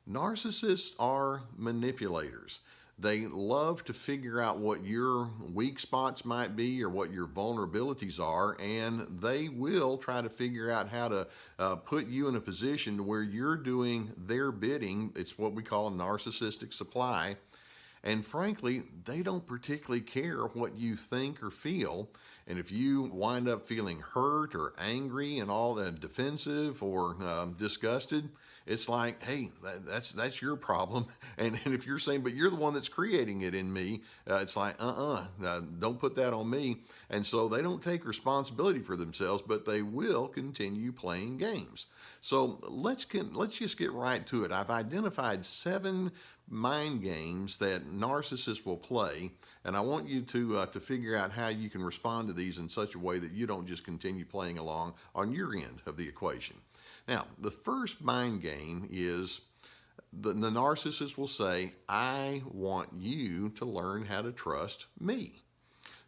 Narcissists are manipulators. They love to figure out what your weak spots might be or what your vulnerabilities are, and they will try to figure out how to put you in a position where you're doing their bidding. It's what we call a narcissistic supply. And frankly, they don't particularly care what you think or feel. And if you wind up feeling hurt or angry and all that, defensive or disgusted, it's like, hey, that's your problem. And if you're saying, but you're the one that's creating it in me, it's like, don't put that on me. And so they don't take responsibility for themselves, but they will continue playing games. So let's just get right to it. I've identified 7 mind games that narcissists will play, and I want you to figure out how you can respond to these in such a way that you don't just continue playing along on your end of the equation. Now, the first mind game is the narcissist will say, I want you to learn how to trust me.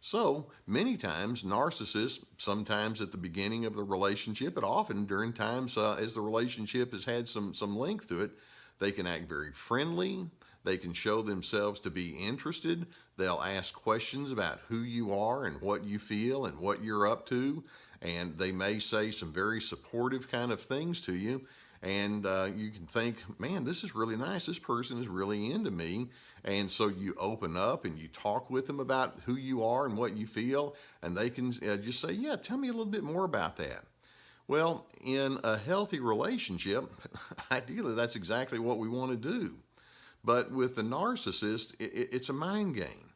So many times, narcissists, sometimes at the beginning of the relationship, but often during times as the relationship has had some length to it, they can act very friendly. They can show themselves to be interested. They'll ask questions about who you are and what you feel and what you're up to. And they may say some very supportive kind of things to you. And you can think, man, this is really nice. This person is really into me. And so you open up and you talk with them about who you are and what you feel. And they can just say, yeah, tell me a little bit more about that. Well, in a healthy relationship, ideally, that's exactly what we want to do. But with the narcissist, it's a mind game.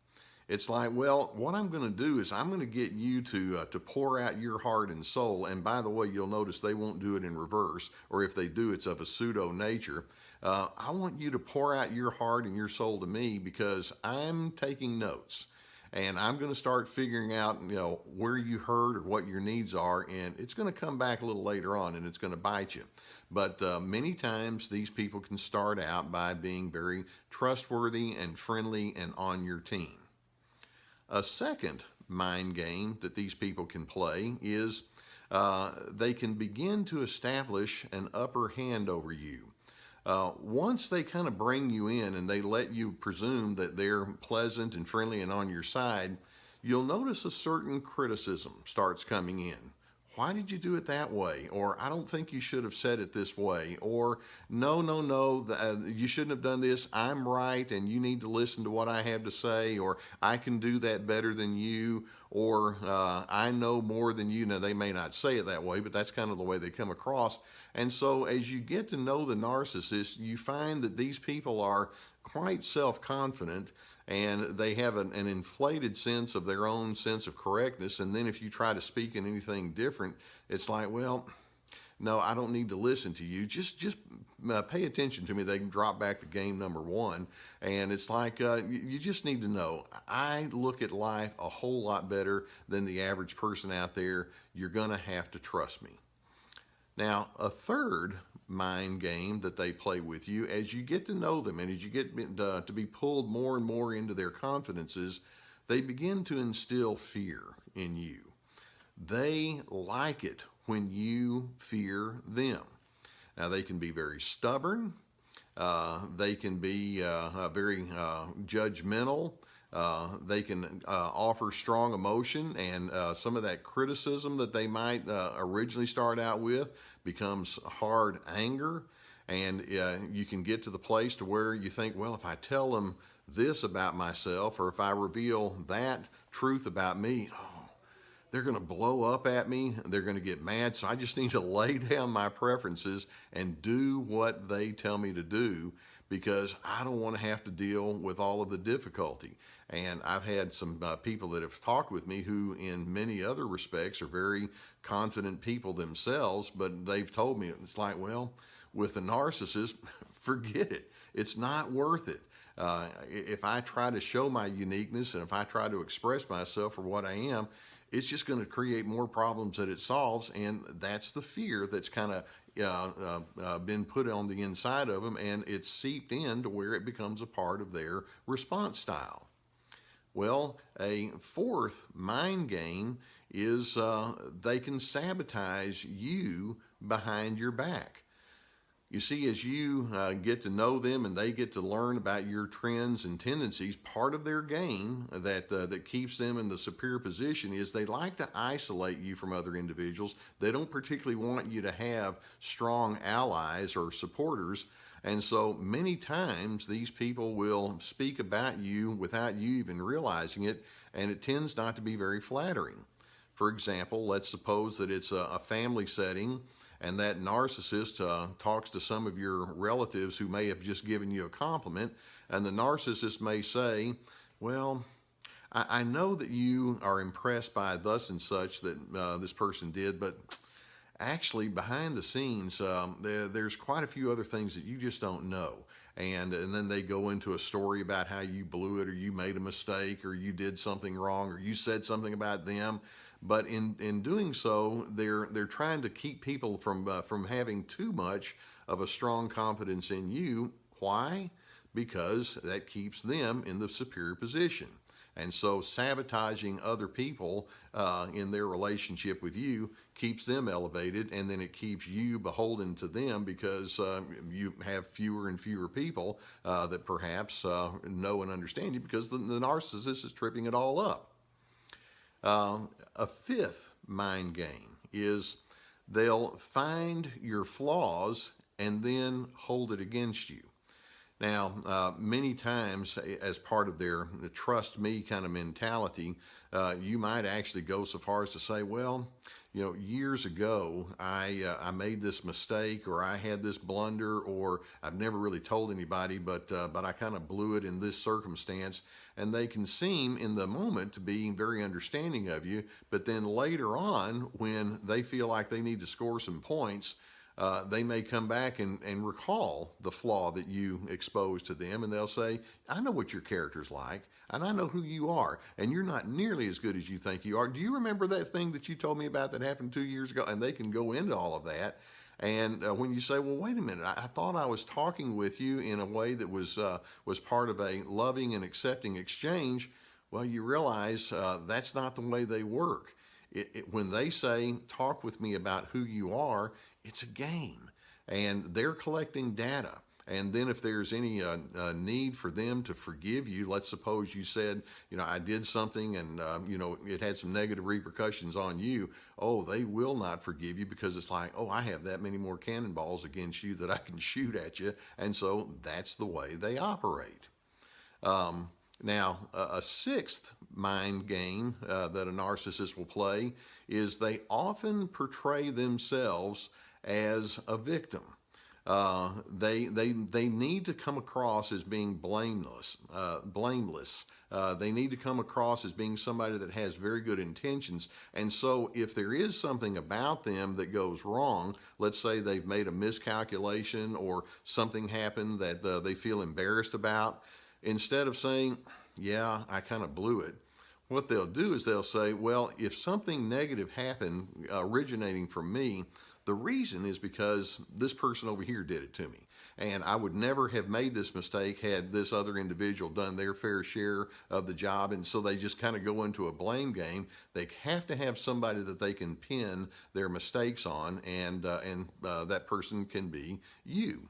It's like, well, what I'm going to do is I'm going to get you to pour out your heart and soul. And by the way, you'll notice they won't do it in reverse, or if they do, it's of a pseudo nature. I want you to pour out your heart and your soul to me because I'm taking notes. And I'm going to start figuring out, where you hurt or what your needs are, and it's going to come back a little later on, and it's going to bite you. But many times these people can start out by being very trustworthy and friendly and on your team. A second mind game that these people can play is they can begin to establish an upper hand over you. Once they kind of bring you in and they let you presume that they're pleasant and friendly and on your side, you'll notice a certain criticism starts coming in. Why did you do it that way? Or I don't think you should have said it this way. Or no, you shouldn't have done this. I'm right and you need to listen to what I have to say. Or I can do that better than you. Or I know more than you. Now, they may not say it that way, but that's kind of the way they come across. And so as you get to know the narcissist, you find that these people are quite self-confident and they have an inflated sense of their own sense of correctness. And then if you try to speak in anything different, it's like, well, no, I don't need to listen to you. Just pay attention to me. They can drop back to game number 1. And it's like, you just need to know, I look at life a whole lot better than the average person out there. You're going to have to trust me. Now, a third mind game that they play with you as you get to know them and as you get to be pulled more and more into their confidences, they begin to instill fear in you. They like it when you fear them. Now, they can be very stubborn. They can be very judgmental. They can offer strong emotion, and some of that criticism that they might originally start out with becomes hard anger. And you can get to the place to where you think, well, if I tell them this about myself, or if I reveal that truth about me, they're going to blow up at me. They're going to get mad. So I just need to lay down my preferences and do what they tell me to do, because I don't want to have to deal with all of the difficulty. And I've had some people that have talked with me who in many other respects are very confident people themselves, but they've told me, it's like, well, with a narcissist, forget it. It's not worth it. If I try to show my uniqueness and if I try to express myself for what I am, it's just going to create more problems that it solves. And that's the fear that's kind of been put on the inside of them, and it's seeped in to where it becomes a part of their response style. Well, a fourth mind game is they can sabotage you behind your back. You see, as you get to know them and they get to learn about your trends and tendencies, part of their game that keeps them in the superior position is they like to isolate you from other individuals. They don't particularly want you to have strong allies or supporters. And so many times these people will speak about you without you even realizing it, and it tends not to be very flattering. For example, let's suppose that it's a family setting and that narcissist talks to some of your relatives who may have just given you a compliment, and the narcissist may say, well, I know that you are impressed by thus and such that this person did, but actually behind the scenes, there's quite a few other things that you just don't know. And then they go into a story about how you blew it, or you made a mistake, or you did something wrong, or you said something about them. But in doing so, they're trying to keep people from having too much of a strong confidence in you. Why? Because that keeps them in the superior position. And so sabotaging other people in their relationship with you keeps them elevated, and then it keeps you beholden to them because you have fewer and fewer people that perhaps know and understand you, because the narcissist is tripping it all up. A fifth mind game is they'll find your flaws and then hold it against you. Now, many times, as part of their trust me kind of mentality, you might actually go so far as to say, well, years ago, I made this mistake, or I had this blunder, or I've never really told anybody, but I kind of blew it in this circumstance. And they can seem in the moment to be very understanding of you, but then later on, when they feel like they need to score some points, they may come back and recall the flaw that you exposed to them, and they'll say, I know what your character's like, and I know who you are, and you're not nearly as good as you think you are. Do you remember that thing that you told me about that happened 2 years ago? And they can go into all of that. And when you say, well, wait a minute, I thought I was talking with you in a way that was part of a loving and accepting exchange, well, you realize that's not the way they work. When they say, talk with me about who you are, it's a game, and they're collecting data. And then if there's any need for them to forgive you, let's suppose you said, I did something and, it had some negative repercussions on you. Oh, they will not forgive you, because it's like, oh, I have that many more cannonballs against you that I can shoot at you. And so that's the way they operate. Now, a sixth mind game that a narcissist will play is they often portray themselves as a victim. They need to come across as being blameless. They need to come across as being somebody that has very good intentions. And so if there is something about them that goes wrong, let's say they've made a miscalculation or something happened that they feel embarrassed about, instead of saying, yeah, I kind of blew it, what they'll do is they'll say, well, if something negative happened originating from me, the reason is because this person over here did it to me. And I would never have made this mistake had this other individual done their fair share of the job. And so they just kind of go into a blame game. They have to have somebody that they can pin their mistakes on, and that person can be you.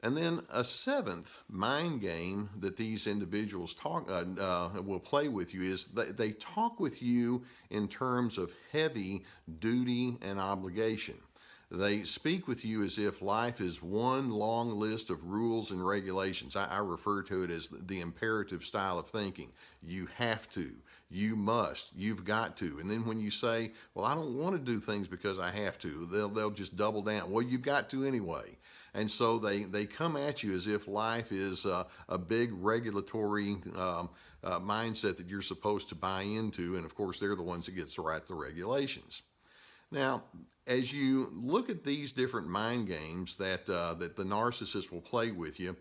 And then a seventh mind game that these individuals will play with you is they talk with you in terms of heavy duty and obligation. They speak with you as if life is one long list of rules and regulations. I refer to it as the imperative style of thinking. You have to, you must, you've got to. And then when you say, well, I don't want to do things because I have to, they'll just double down. Well, you've got to anyway. And so they come at you as if life is a big regulatory mindset that you're supposed to buy into. And of course, they're the ones that get to write the regulations. Now, as you look at these different mind games that the narcissist will play with you,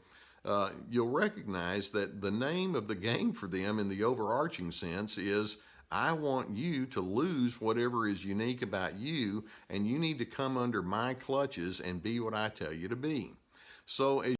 you'll recognize that the name of the game for them in the overarching sense is, I want you to lose whatever is unique about you, and you need to come under my clutches and be what I tell you to be. So as